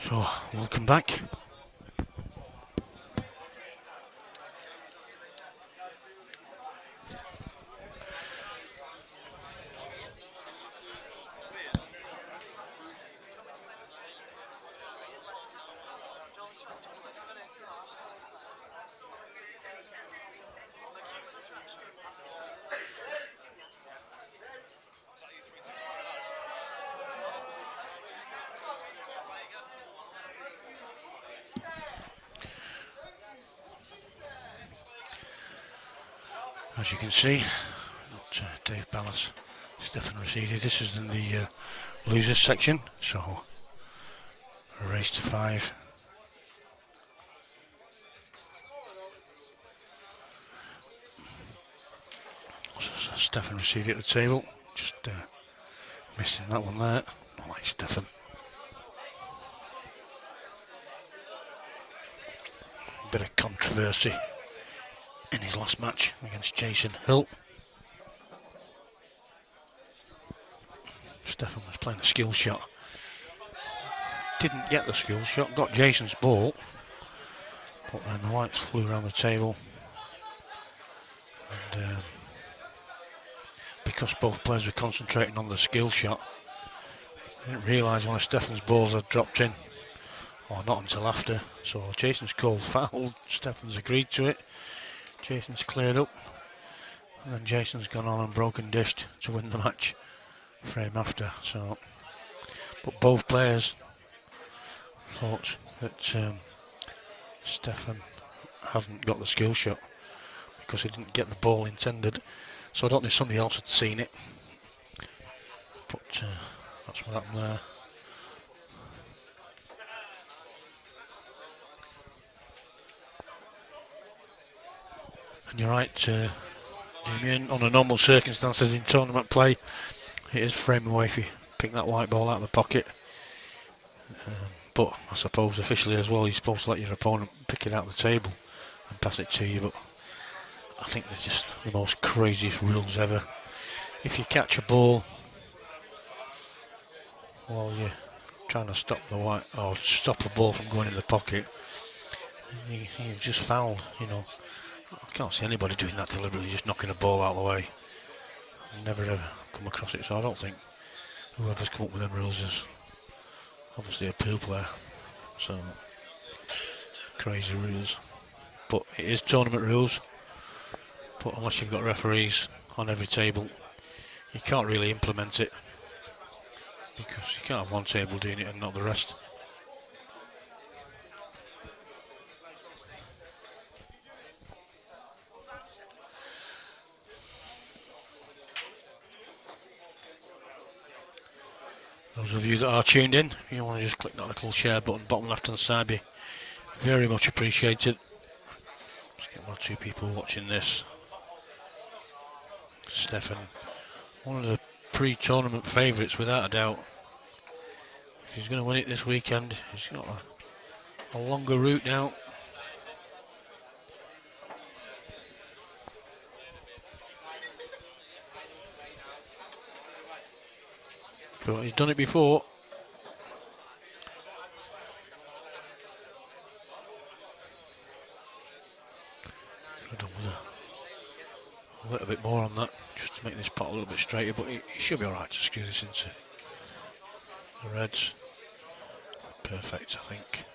So, welcome back. As you can see, Dave Ballas, Stefan Rosidi. This is in the losers section, so a race to 5. So Stefan Rosidi at the table, just missing that one there. Not like Stefan. Bit of controversy in his last match against Jason Hill. Stefan was playing a skill shot. Didn't get the skill shot, got Jason's ball, but then the whites flew around the table. And because both players were concentrating on the skill shot, I didn't realise one of Stefan's balls had dropped in, or not until after. So Jason's called foul, Stefan's agreed to it. Jason's cleared up, and then Jason's gone on and broken dished to win the match frame after. So, but both players thought that Stefan hadn't got the skill shot because he didn't get the ball intended. So I don't know if somebody else had seen it, but that's what happened there. And you're right, Damien, under normal circumstances in tournament play, it is frame away if you pick that white ball out of the pocket. But I suppose officially as well, you're supposed to let your opponent pick it out of the table and pass it to you. But I think they're just the most craziest rules ever. If you catch a ball while you're trying to stop the white, or stop a ball from going in the pocket, you've just fouled, you know. I can't see anybody doing that deliberately, just knocking a ball out of the way. Never ever come across it, so I don't think whoever's come up with them rules is obviously a pool player. So, crazy rules. But it is tournament rules. But unless you've got referees on every table, you can't really implement it, because you can't have one table doing it and not the rest. Those of you that are tuned in, if you want to just click that little share button bottom left hand side, be very much appreciated. Let's get 1 or 2 people watching this. Stefan, one of the pre-tournament favourites without a doubt. If he's going to win it this weekend, he's got a longer route now. But he's done it before. Could have done with a little bit more on that, just to make this pot a little bit straighter, but he should be alright to skew this into the reds. Perfect, I think.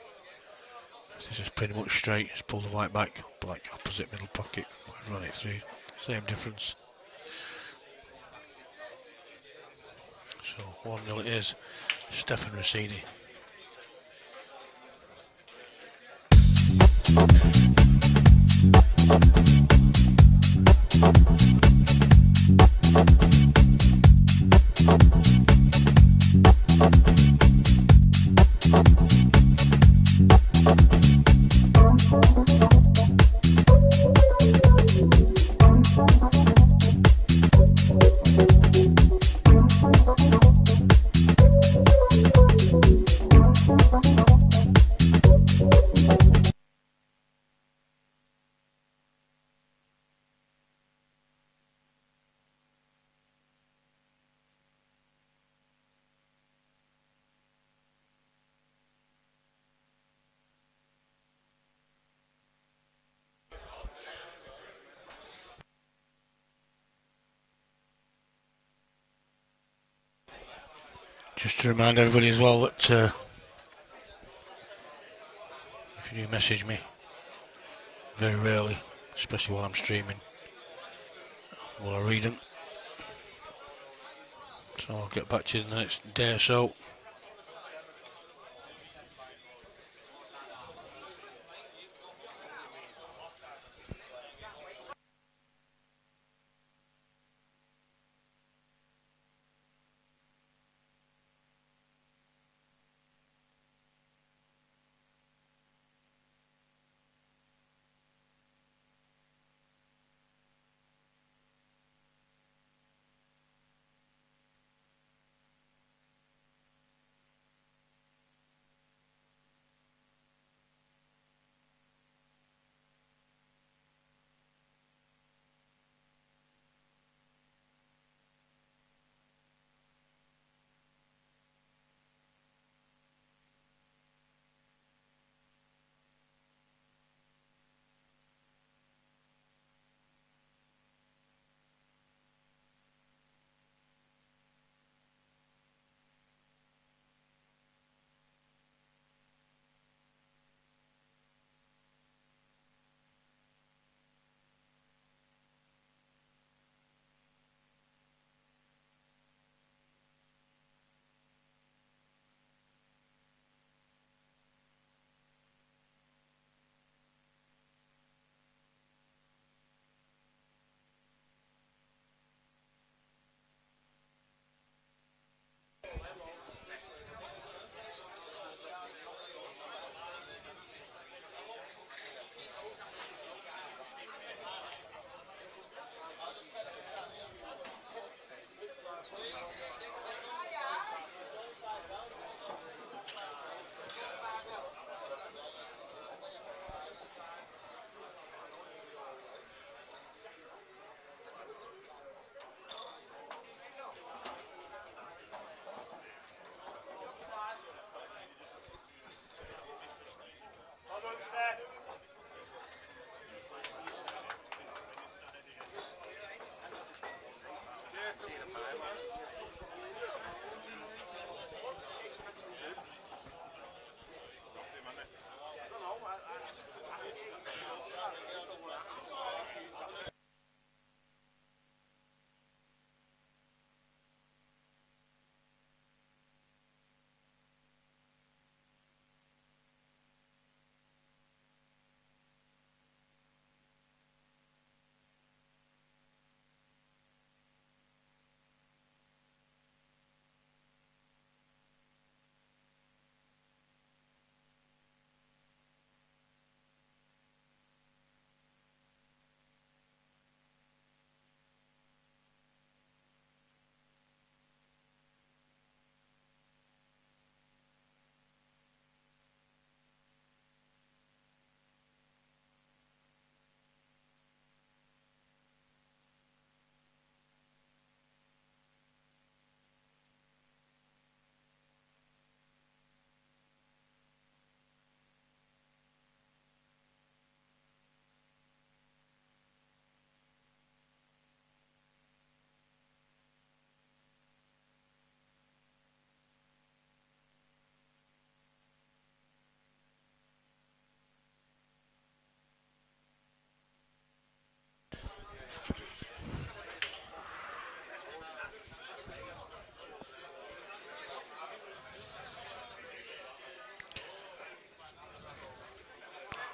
This is pretty much straight. Just pull the white back, black opposite middle pocket, run it through, same difference. So 1-0 it is. Stefan Rosidi. Just to remind everybody as well that if you do message me, very rarely, especially while I'm streaming, will I read them. So I'll get back to you in the next day or so.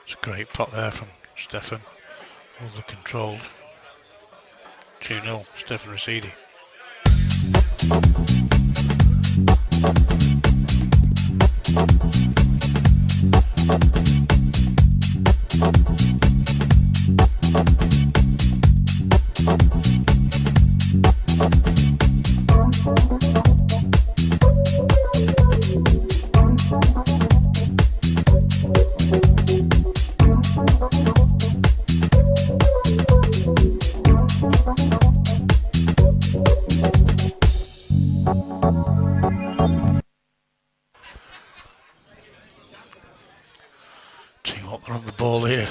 It's a great pot there from Stefan. Over controlled. 2-0, Stefan Rosidi. Ball here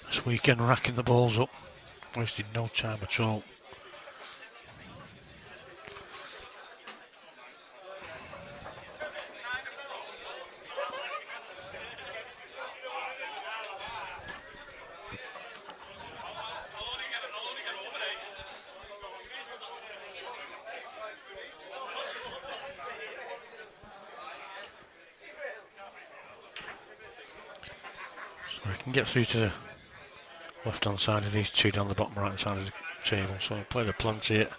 this weekend, racking the balls up, wasting no time at all. So we can get through to the left hand side of these two down the bottom right hand side of the table. So he played a plant it.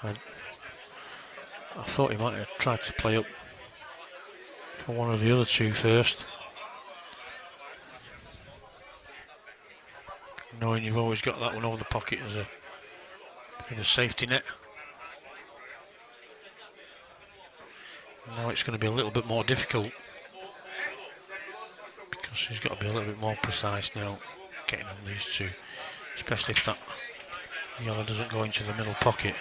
I thought he might have tried to play up for one of the other two first, knowing you've always got that one over the pocket as a bit of a safety net. Now it's going to be a little bit more difficult because he's got to be a little bit more precise now getting on these two, especially if that yellow doesn't go into the middle pocket.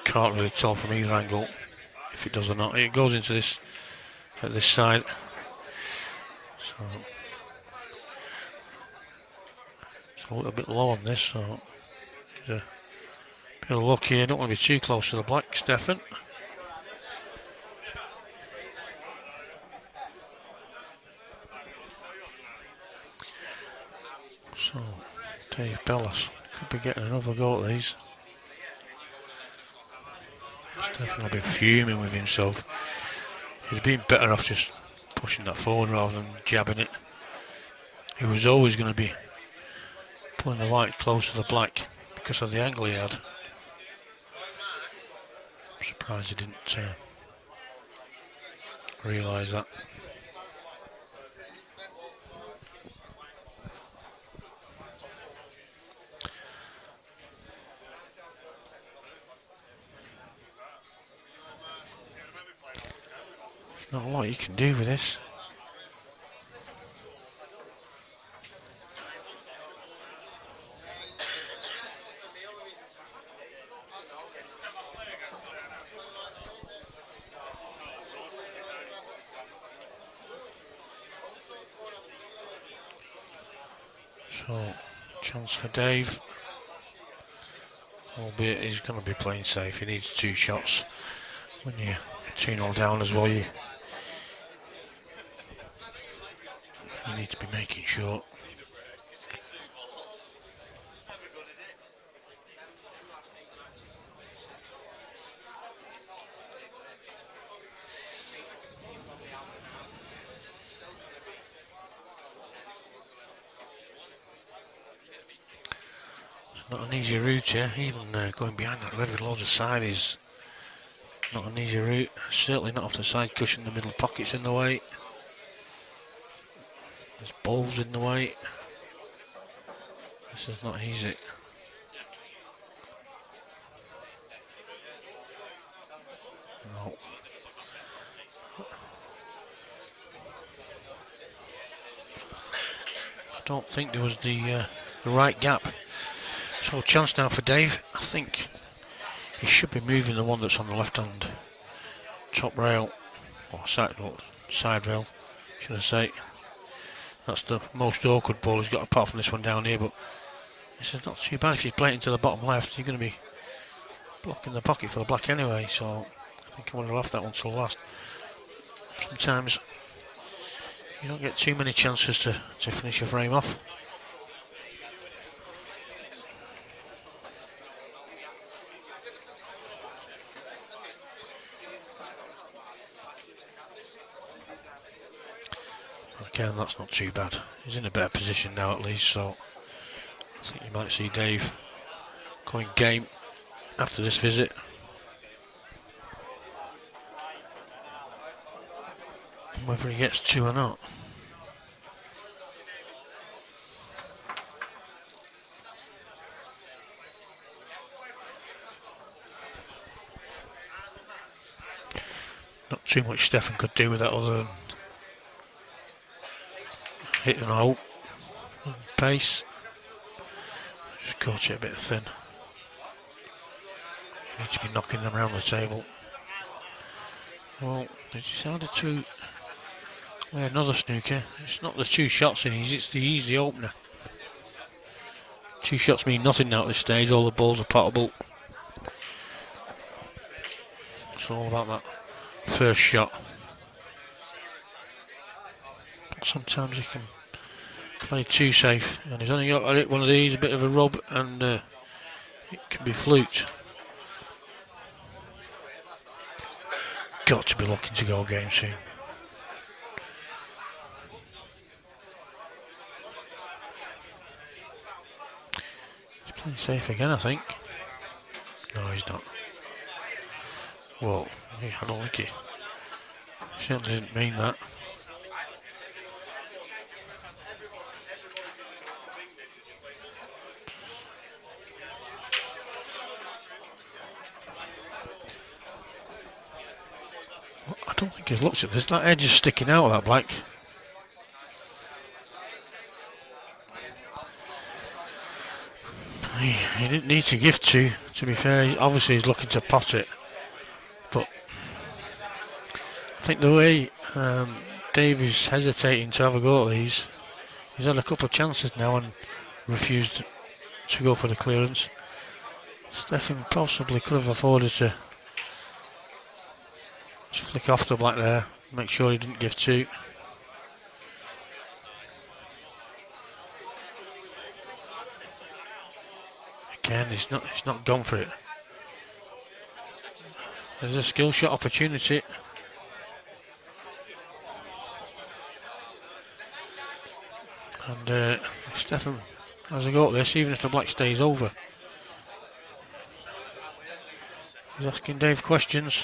Can't really tell from either angle if it does or not. It goes into this at this side, so it's a little bit low on this, so there's a bit of luck here. Don't want to be too close to the black, Stefan. So Dave Bellas could be getting another go at these. Stefan will be fuming with himself. He'd have been better off just pushing that forward rather than jabbing it. He was always going to be pulling the white close to the black because of the angle he had. I'm surprised he didn't realise that. Not a lot you can do with this. So, chance for Dave. Albeit he's going to be playing safe. He needs two shots. When you're 2-0 down as well, you need to be making sure. It's not an easy route here, even going behind that red with loads of side is not an easy route. Certainly not off the side cushion, the middle pocket's in the way. There's balls in the way. This is not easy. No. I don't think there was the right gap. So chance now for Dave. I think he should be moving the one that's on the left hand top rail, or side rail, should I say. That's the most awkward ball he's got apart from this one down here, but this is not too bad. If you play it into the bottom left, you're going to be blocking the pocket for the black anyway, so I think I would have left that one till last. Sometimes you don't get too many chances to finish a frame off. Again, that's not too bad. He's in a better position now at least, so I think you might see Dave going game after this visit. Whether he gets two or not. Not too much Stefan could do with that other than hit and hope. Pace. Just caught it a bit thin. Need to be knocking them around the table. Well, they decided to play another snooker. It's not the two shots in easy, it's the easy opener. Two shots mean nothing now at this stage, all the balls are potable. It's all about that first shot. Sometimes you can play too safe, and he's only got to hit one of these, a bit of a rub, and it can be fluked. got to be looking to go game soon. He's playing safe again, I think. No, he's not. Well, I don't think he certainly didn't mean that. I don't think he's looked at this. That edge is sticking out of that black. He didn't need to give to be fair. Obviously he's looking to pot it. But I think the way Dave is hesitating to have a go at these, he's had a couple of chances now and refused to go for the clearance. Stefan possibly could have afforded to just flick off the black there, make sure he didn't give two. Again, he's not gone for it. There's a skill shot opportunity. And Stefan has a go at this, even if the black stays over. He's asking Dave questions.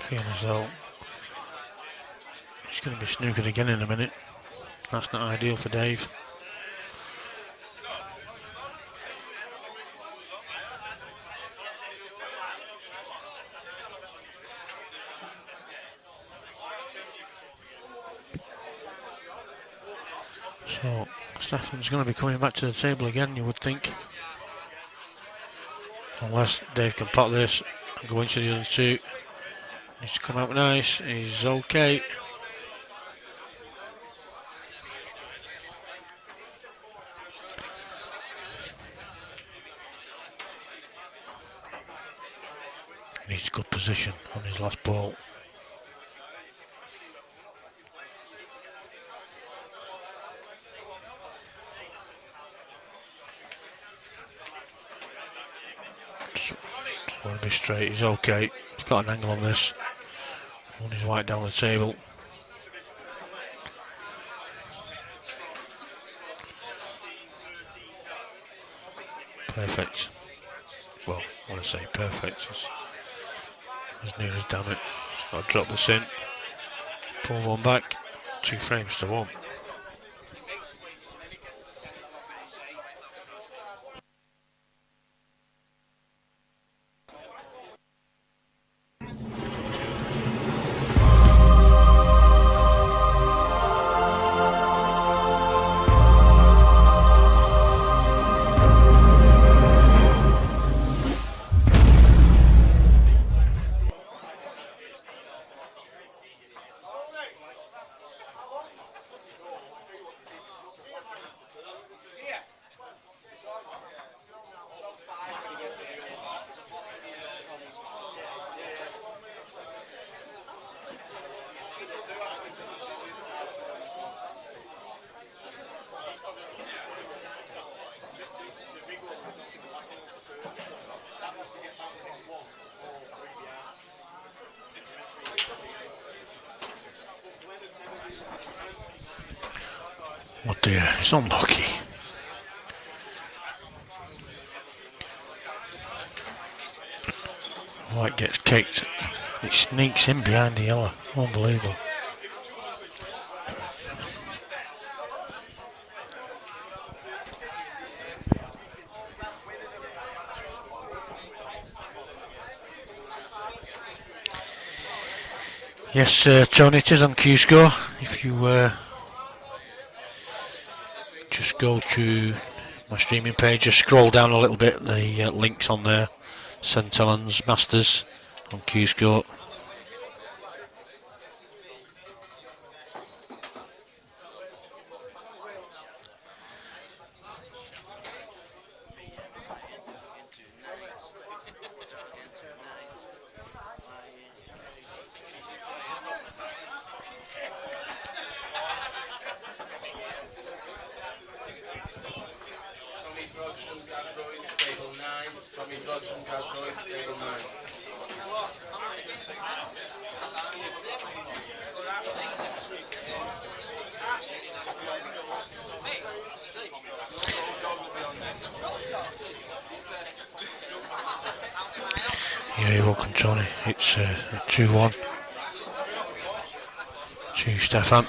Feeling as though he's going to be snookered again in a minute. That's not ideal for Dave. So Stefan's going to be coming back to the table again, you would think. Unless Dave can pot this and go into the other two. Needs to come out nice, he's okay. Needs good position on his last ball. Just want to be straight, he's okay. He's got an angle on this. On his white down the table. Perfect. Well, I want to say perfect. It's as near as damn it. Just got to drop this in. Pull one back. 2 frames to 1. Oh dear, it's unlucky. White gets kicked. It sneaks in behind the yellow. Unbelievable. Yes, Tony, it is on Q Score. If you just go to my streaming page, just scroll down a little bit, the links on there. St Helens Masters on Q Score. Yeah, you're welcome, Tony. It's 2-1 to Stefan.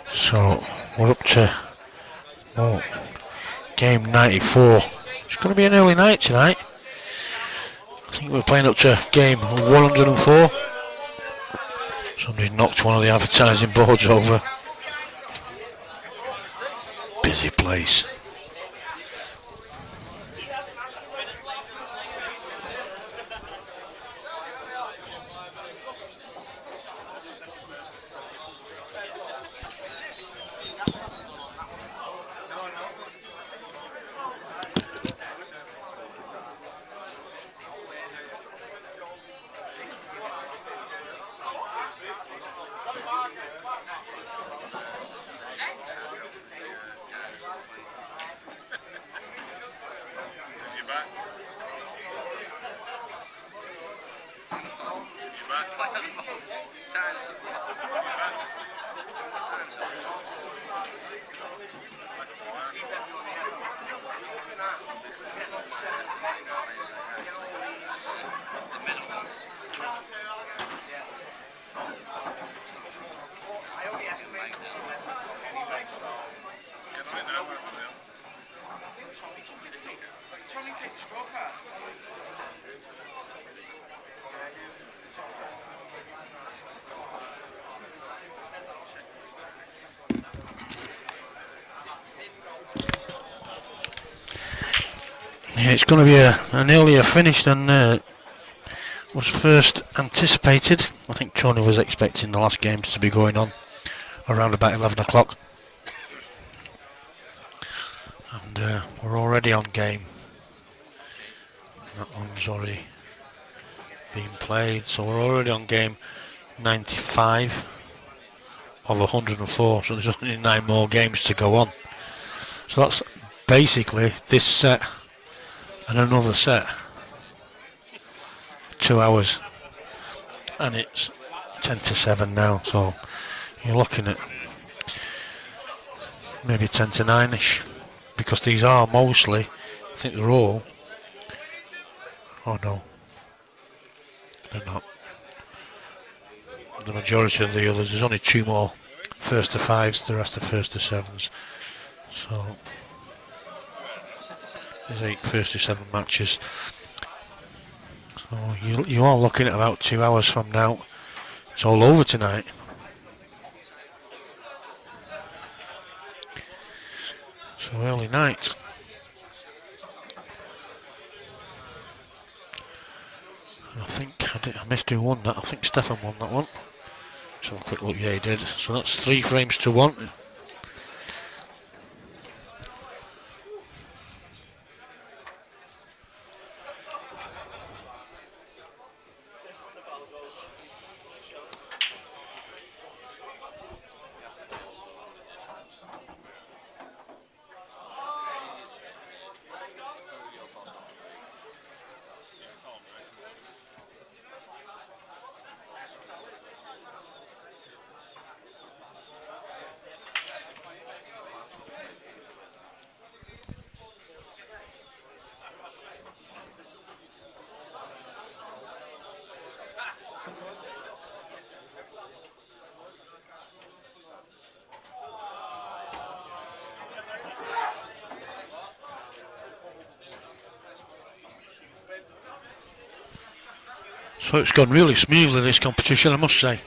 So we're up to game 94. It's going to be an early night tonight. I think we're playing up to game 104. Somebody knocked one of the advertising boards over. Busy place. Yeah, it's going to be an earlier finish than was first anticipated. I think Tony was expecting the last games to be going on around about 11 o'clock. And we're already on game. That one's already been played, so we're already on game 95 of 104, so there's only 9 more games to go on. So that's basically this set and another set. 2 hours. And it's 10 to 7 now, so you're looking at maybe 10 to 9ish, because these are mostly, I think they're all, oh no, they're not. The majority of the others, there's only 2 more first to 5s, the rest are first to 7s. So there's 8 first to 7 matches. So you are looking at about 2 hours from now. It's all over tonight. So early night. And I think I missed who won that. I think Stefan won that one. So a quick look, yeah he did. So that's 3 frames to 1. So it's gone really smoothly, this competition, I must say.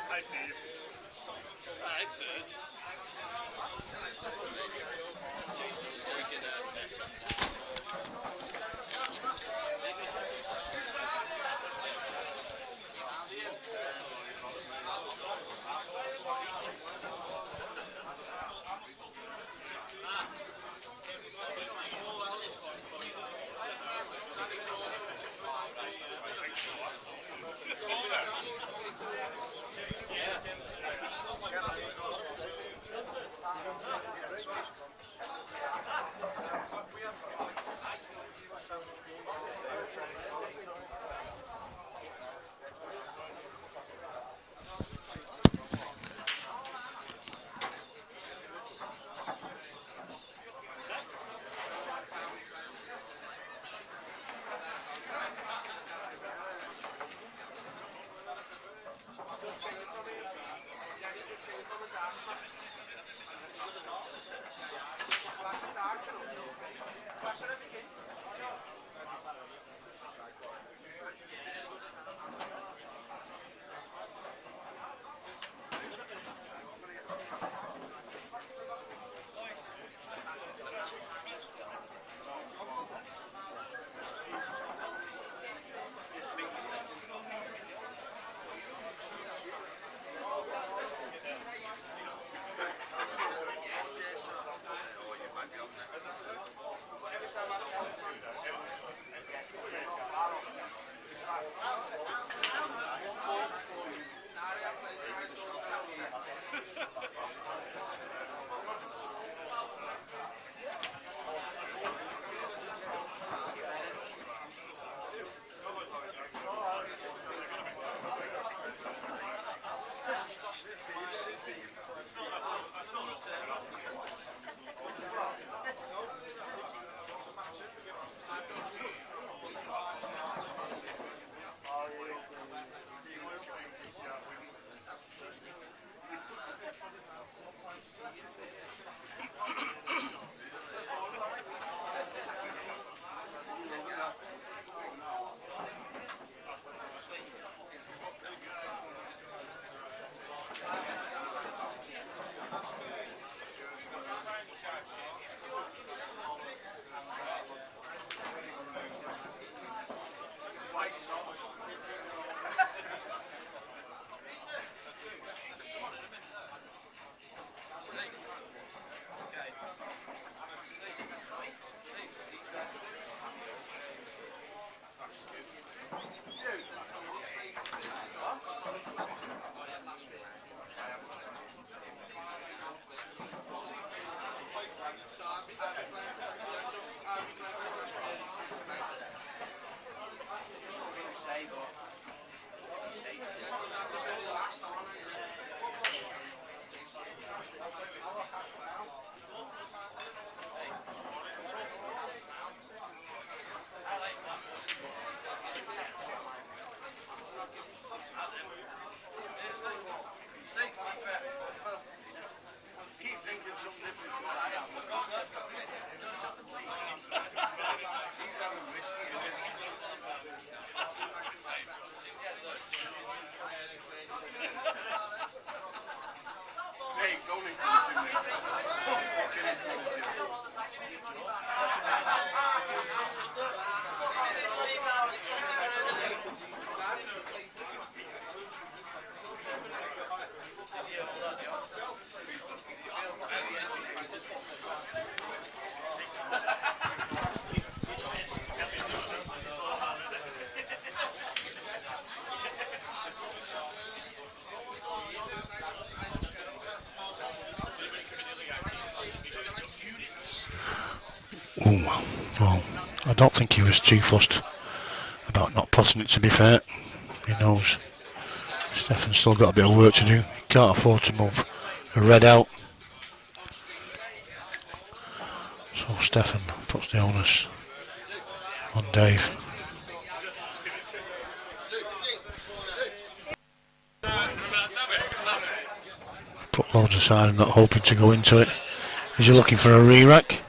Hi, Steve. Hi, Bert. Jason's taking a Oh, well, I don't think he was too fussed about not potting it, to be fair. He knows Stefan's still got a bit of work to do. He can't afford to move a red out. So Stefan puts the onus on Dave. Put loads aside and not hoping to go into it. Is he looking for a re-rack?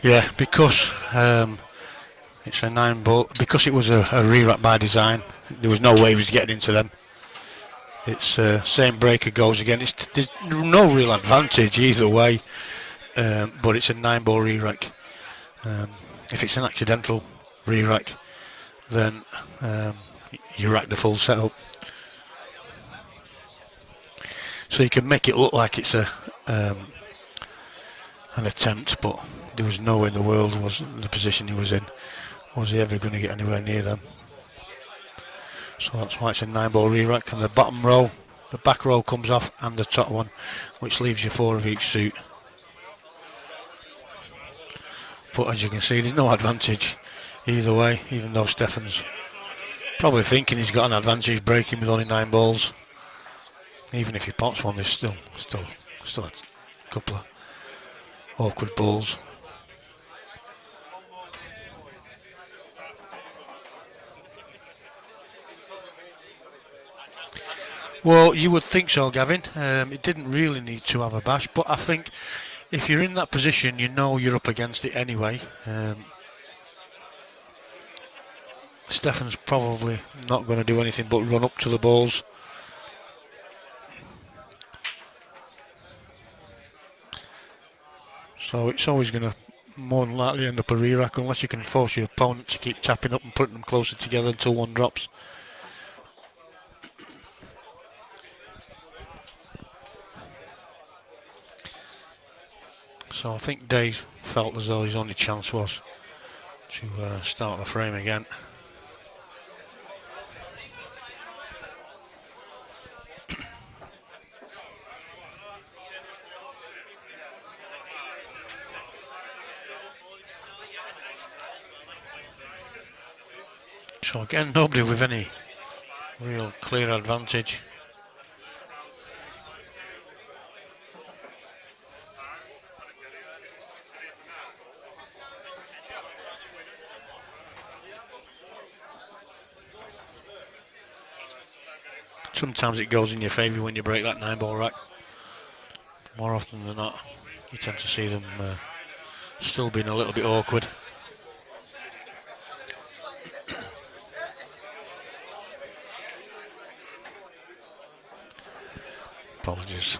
Yeah, because it's a 9-ball. Because it was a re-rack by design, there was no way he was getting into them. It's same breaker goes again. There's no real advantage either way, but it's a 9-ball re-rack. If it's an accidental re-rack, then you rack the full setup. So you can make it look like it's an attempt, but there was no way in the world was the position he was in. Was he ever going to get anywhere near them? So that's why it's a 9-ball re-rack, and the bottom row, the back row comes off, and the top one, which leaves you 4 of each suit. But as you can see, there's no advantage either way, even though Stefan's probably thinking he's got an advantage breaking with only 9 balls. Even if he pots one, there's still a couple of awkward balls. Well, you would think so, Gavin. It didn't really need to have a bash, but I think if you're in that position, you know you're up against it anyway. Stefan's probably not going to do anything but run up to the balls. So it's always going to more than likely end up a re-rack unless you can force your opponent to keep tapping up and putting them closer together until one drops. So I think Dave felt as though his only chance was to start the frame again. So again, nobody with any real clear advantage. Sometimes it goes in your favour when you break that 9-ball rack. More often than not, you tend to see them still being a little bit awkward. Apologies.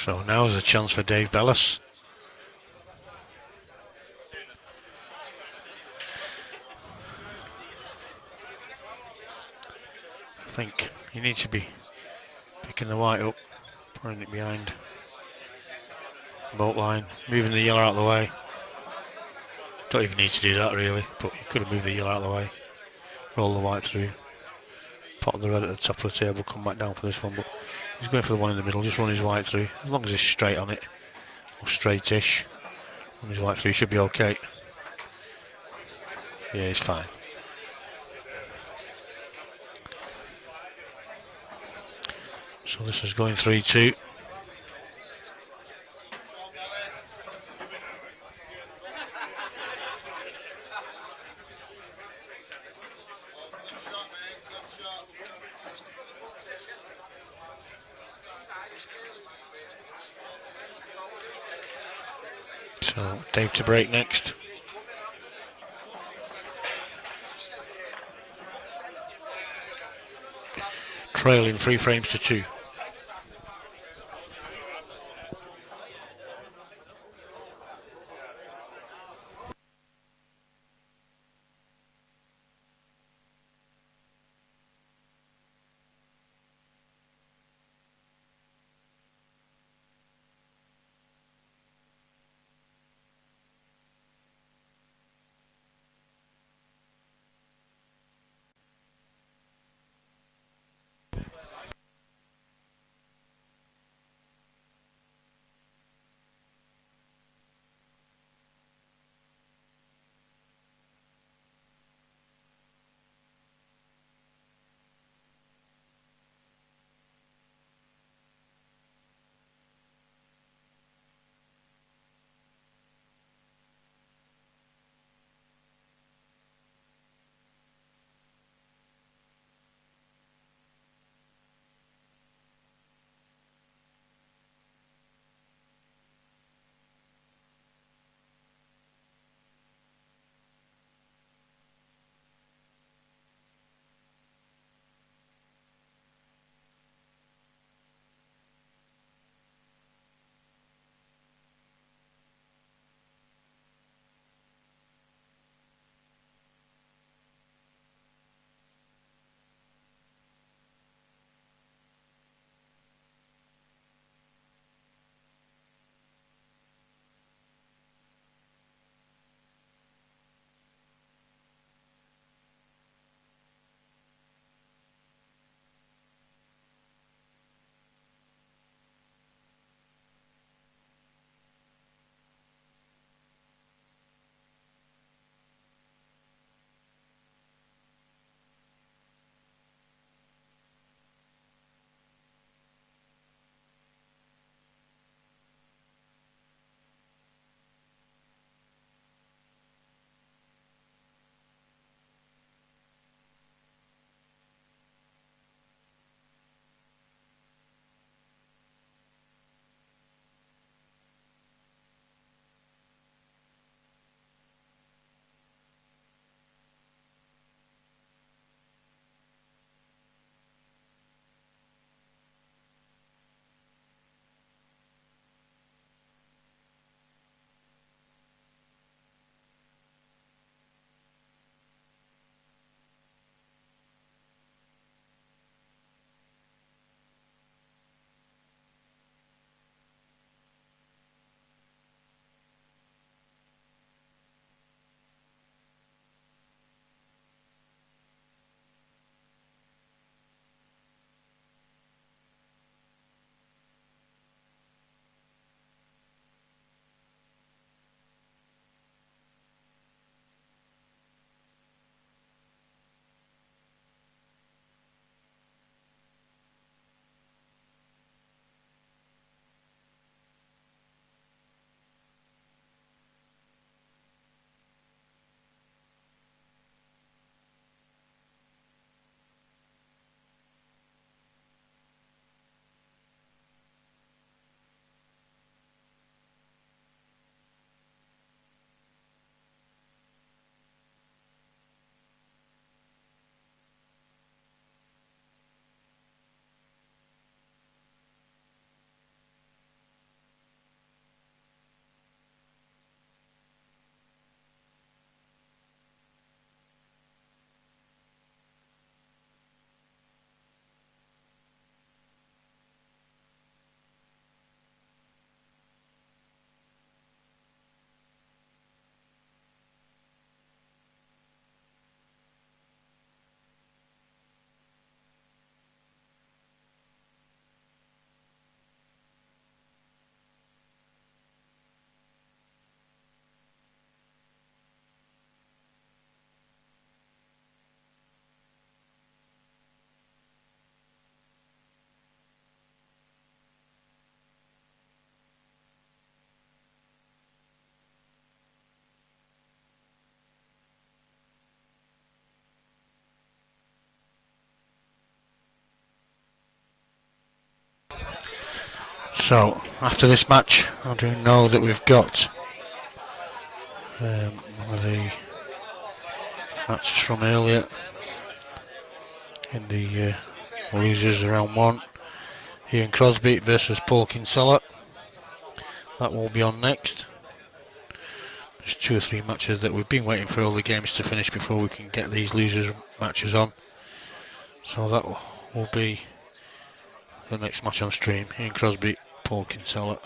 So now's a chance for Dave Bellis. I think you need to be picking the white up, putting it behind the boat line, moving the yellow out of the way. Don't even need to do that really, but you could have moved the yellow out of the way, roll the white through, pot the red at the top of the table, come back down for this one, but he's going for the one in the middle, just run his white through. As long as he's straight on it, or straightish, run his white through, should be okay. Yeah, he's fine. So this is going 3-2. So Dave to break next. Trailing 3 frames to 2. So, after this match, I do know that we've got one of the matches from earlier in the losers round 1. Ian Crosby versus Paul Kinsella. That will be on next. There's 2 or 3 matches that we've been waiting for all the games to finish before we can get these losers matches on. So that will be the next match on stream. Ian Crosby, Paul Kinsella.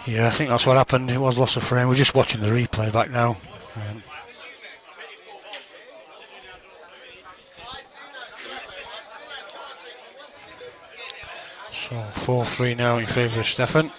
Yeah, I think that's what happened. It was loss of frame. We're just watching the replay back now. So 4-3 now in favour of Stefan.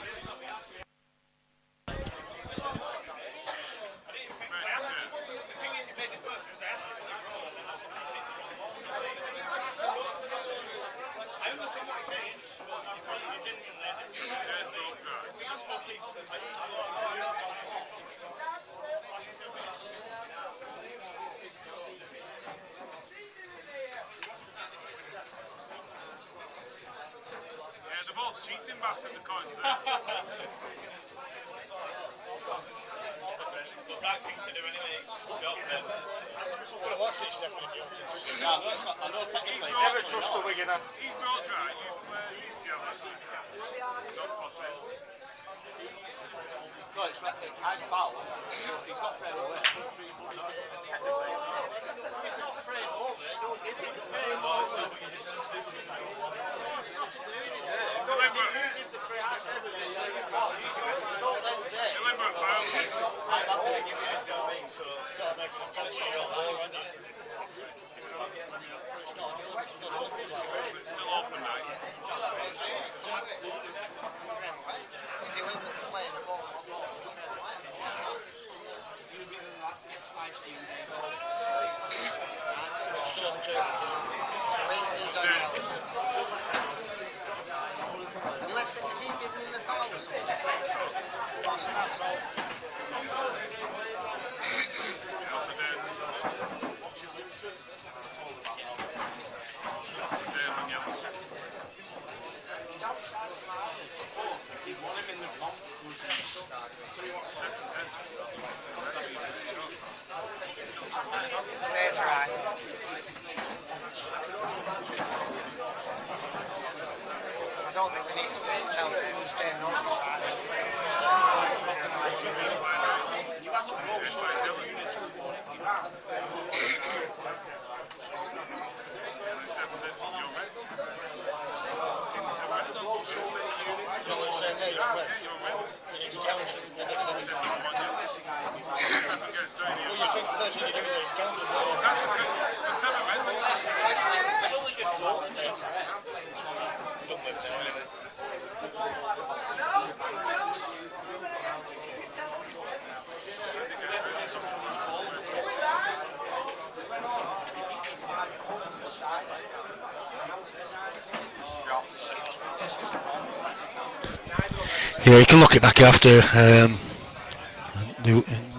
Yeah, you can look it back after.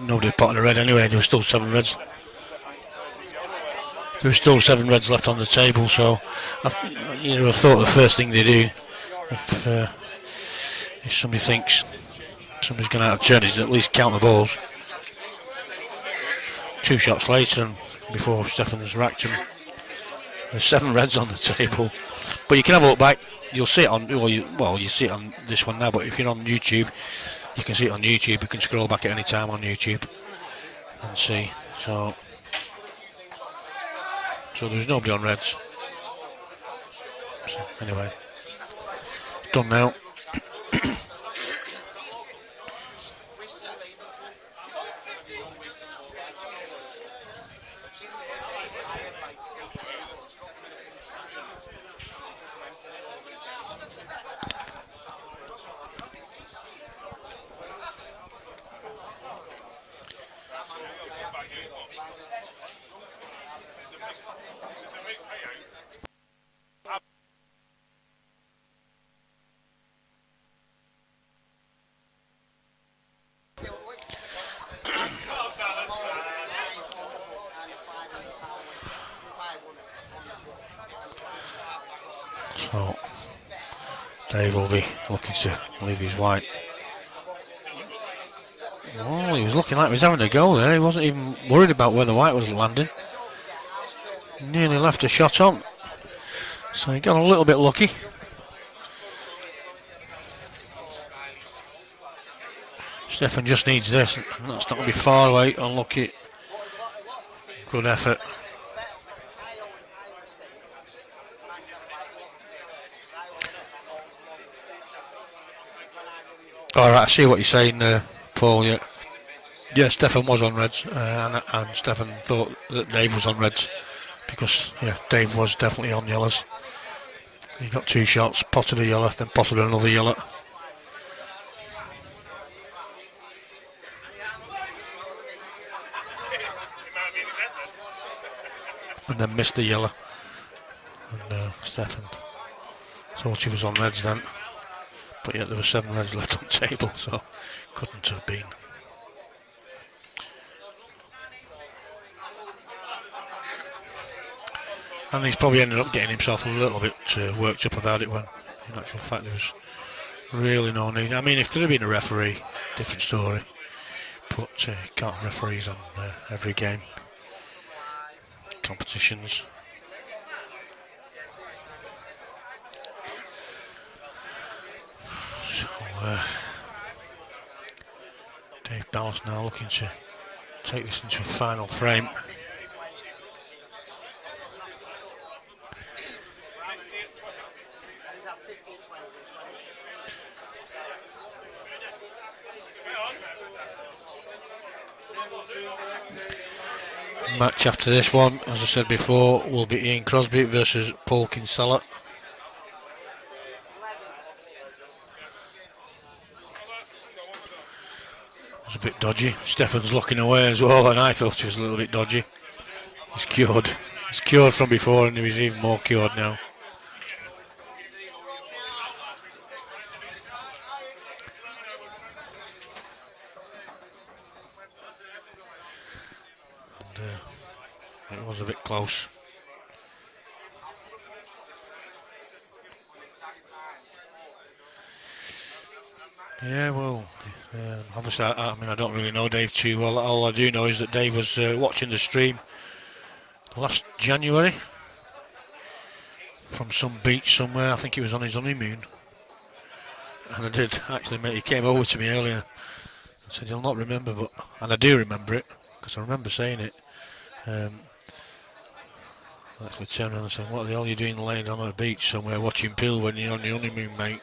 Nobody potted a red anyway. There were still 7 reds. There were still 7 reds left on the table. So I thought the first thing they do, if somebody thinks somebody's going out of turn, is at least count the balls. 2 shots later, and before Stefan's racked him, there's 7 reds on the table. But you can have a look back. You'll see it on, you see it on this one now. But if you're on YouTube, you can see it on YouTube. You can scroll back at any time on YouTube and see. So there was nobody on reds. So anyway, done now. So Dave will be looking to leave his white. Oh, he was looking like he was having a go there. He wasn't even worried about where the white was landing. Nearly left a shot on. So he got a little bit lucky. Stefan just needs this. That's not going to be far away. Unlucky. Good effort. Alright, I see what you're saying, Paul. Yeah, Stefan was on reds, and Stefan thought that Dave was on reds because, Dave was definitely on yellows. He got 2 shots, potted a yellow, then potted another yellow. And then missed the yellow. And Stefan thought he was on reds then. But yet there were 7 reds left on the table, so couldn't have been. And he's probably ended up getting himself a little bit worked up about it when, in actual fact, there was really no need. I mean, if there had been a referee, different story. But you can't have referees on every game. Competitions. So, Dave Ballas now looking to take this into a final frame. Match after this one, as I said before, will be Ian Crosby versus Paul Kinsella. It was a bit dodgy. Stefan's looking away as well, and I thought he was a little bit dodgy. He's cured. He's cured from before, and he was even more cured now. And, it was a bit close. Yeah, well, obviously, I mean, I don't really know Dave too well. All I do know is that Dave was watching the stream last January from some beach somewhere. I think he was on his honeymoon. And I did actually, he came over to me earlier and said he'll not remember, and I do remember it, because I remember saying it. I actually turned around and said, what the hell are you doing laying on a beach somewhere watching Pill when you're on your honeymoon, mate?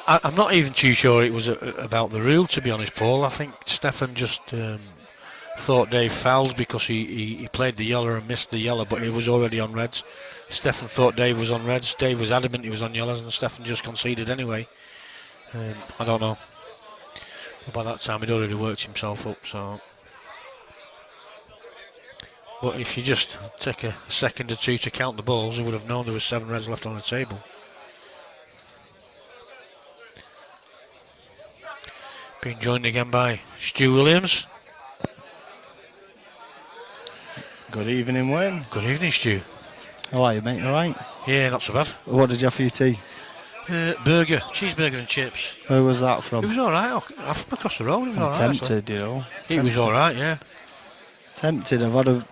I'm not even too sure it was about the rule, to be honest, Paul. I think Stefan just thought Dave fouled because he played the yellow and missed the yellow, but he was already on reds. Stefan thought Dave was on reds. Dave was adamant he was on yellows, and Stefan just conceded anyway. I don't know. But by that time, he'd already worked himself up. So, but if you just take a second or two to count the balls, you would have known there was 7 reds left on the table. Being joined again by Stu Williams. Good evening, Wayne. Good evening, Stu. How are you, mate? All right? Yeah, not so bad. What did you have for your tea? Burger, cheeseburger and chips. Where was that It from? was alright, from across the road, it was I'm alright. tempted, you know. It was alright, yeah. Tempted. I've had a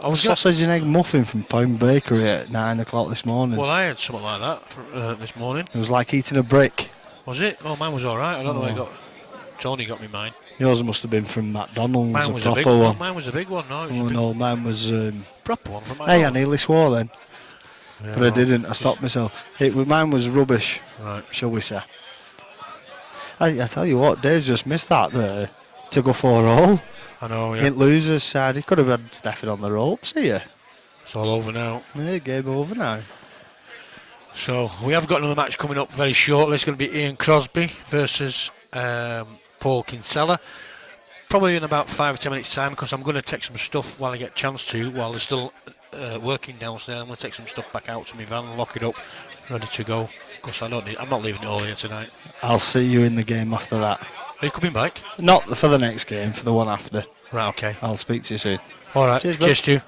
I was gonna- sausage and egg muffin from Pound Bakery at 9 o'clock this morning. Well, I had something like that this morning. It was like eating a brick. Was it? Oh, mine was alright. I don't know where I Oh. got. Tony got me mine. Yours must have been from McDonald's, Mine a was a proper big one. one. Mine was a big one. No, it was Oh a big, no, mine was. proper one from my. Hey, I nearly swore then, Yeah, but I didn't. I stopped myself. Mine was rubbish, Right. shall we say? I tell you what, Dave's just missed that there to go 4-all. I know. Yeah. Ain't losers side. He could have had Steffin on the ropes here. It's all over now. Yeah, game over now. So we have got another match coming up very shortly. It's going to be Ian Crosby versus Paul Kinsella. Probably in about 5 or 10 minutes time, because I'm going to take some stuff while I get a chance to, while they're still working downstairs. I'm going to take some stuff back out to my van, lock it up, ready to go. Because I'm not leaving it all here tonight. I'll see you in the game after that. Are you coming back? Not for the next game, for the one after. Right, okay. I'll speak to you soon. All right. Cheers, bud. Cheers, Stu.